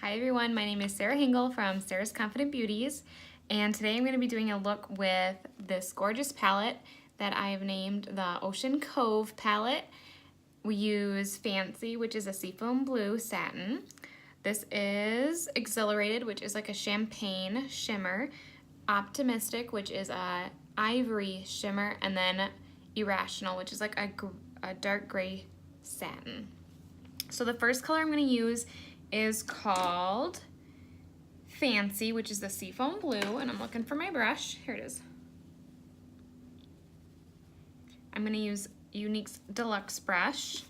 Hi everyone, my name is Sarah Hingle from Sarah's Confident Beauties, and today I'm going to be doing a look with this gorgeous palette that I have named the Ocean Cove palette. We use Fancy, which is a seafoam blue satin. This is Exhilarated, which is like a champagne shimmer. Optimistic, which is a ivory shimmer, and then Irrational, which is like a dark gray satin. So the first color I'm going to use is called Fancy, which is the seafoam blue, and I'm looking for my brush. Here it is. I'm going to use Younique's Deluxe brush,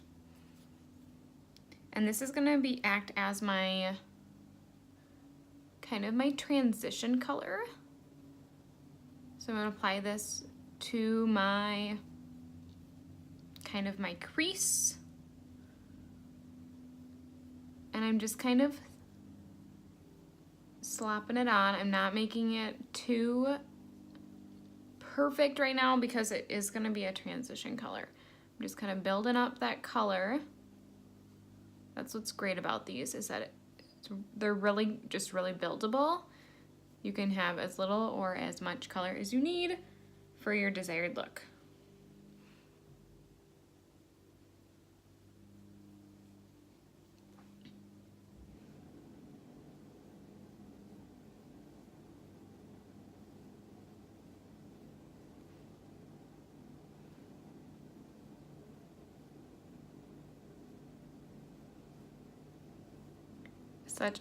and this is going to act as my kind of my transition color. So I'm going to apply this to my kind of my crease. And I'm just kind of slapping it on. I'm not making it too perfect right now because it is going to be a transition color. I'm just kind of building up that color. That's what's great about these, is that they're really buildable. You can have as little or as much color as you need for your desired look.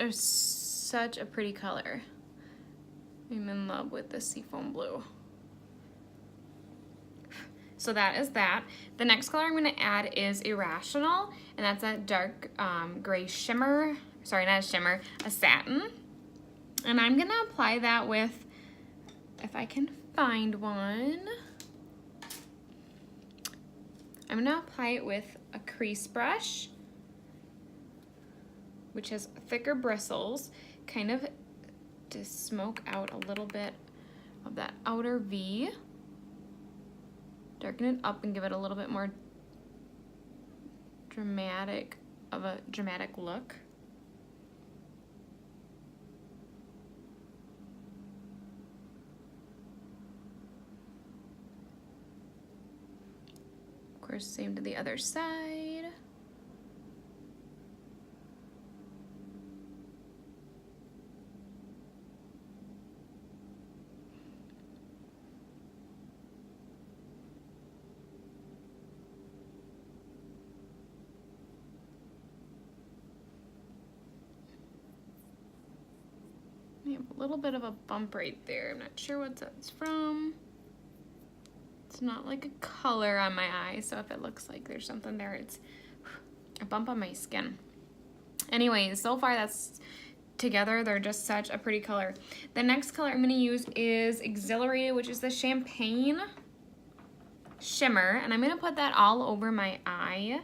Such a pretty color. I'm in love with the seafoam blue. So that is that. The next color I'm going to add is Irrational, and that's a dark gray shimmer. Sorry, not a shimmer, a satin. And I'm going to apply that with, if I can find one, I'm going to apply it with a crease brush, which has thicker bristles, kind of to smoke out a little bit of that outer V. Darken it up and give it a little bit more dramatic look. Of course, same to the other side. We have a little bit of a bump right there. I'm not sure what that's from. It's not like a color on my eye, so if it looks like there's something there, it's a bump on my skin. Anyways, so far that's together, they're just such a pretty color. The next color I'm going to use is Exhilarated, which is the champagne shimmer, and I'm going to put that all over my eye,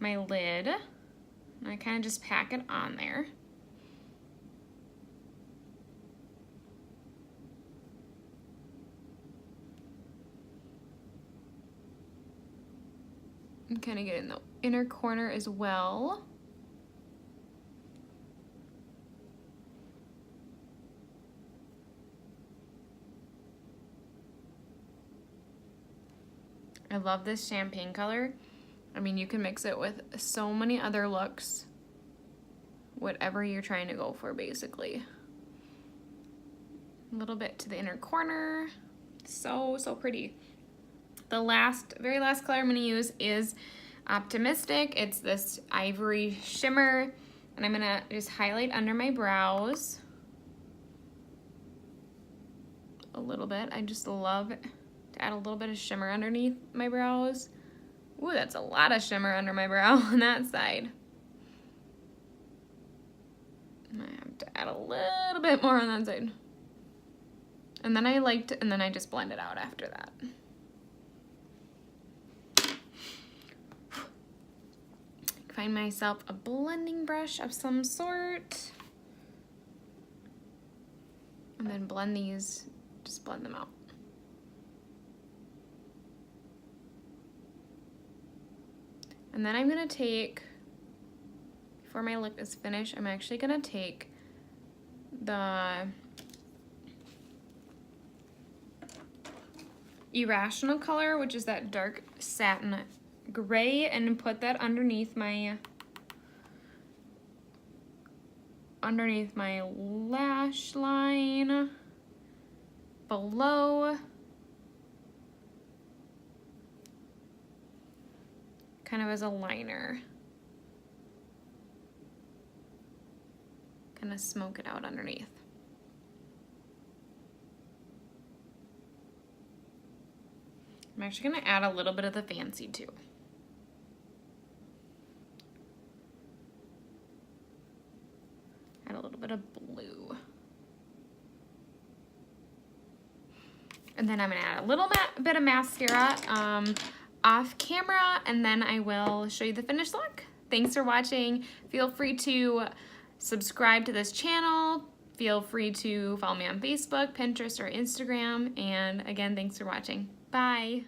my lid, and I kind of just pack it on there. And kind of get in the inner corner as well. I love this champagne color. I mean, you can mix it with so many other looks, whatever you're trying to go for, basically. A little bit to the inner corner. So pretty. The very last color I'm going to use is Optimistic. It's this ivory shimmer, and I'm going to just highlight under my brows a little bit. I just love to add a little bit of shimmer underneath my brows. Ooh, that's a lot of shimmer under my brow on that side. I have to add a little bit more on that side. And then I just blend it out after that. Find myself a blending brush of some sort. And then blend these, just blend them out. And then I'm gonna take, before before my look is finished, I'm actually gonna take the Irrational color, which is that dark satin gray, and put that underneath my lash line below, kind of as a liner. Kind of smoke it out underneath. I'm actually gonna add a little bit of the fancy too. Add a little bit of blue. And then I'm gonna add a little bit of mascara off camera, and then I will show you the finished look. Thanks for watching. Feel free to subscribe to this channel. Feel free to follow me on Facebook, Pinterest, or Instagram. And again, thanks for watching. Bye.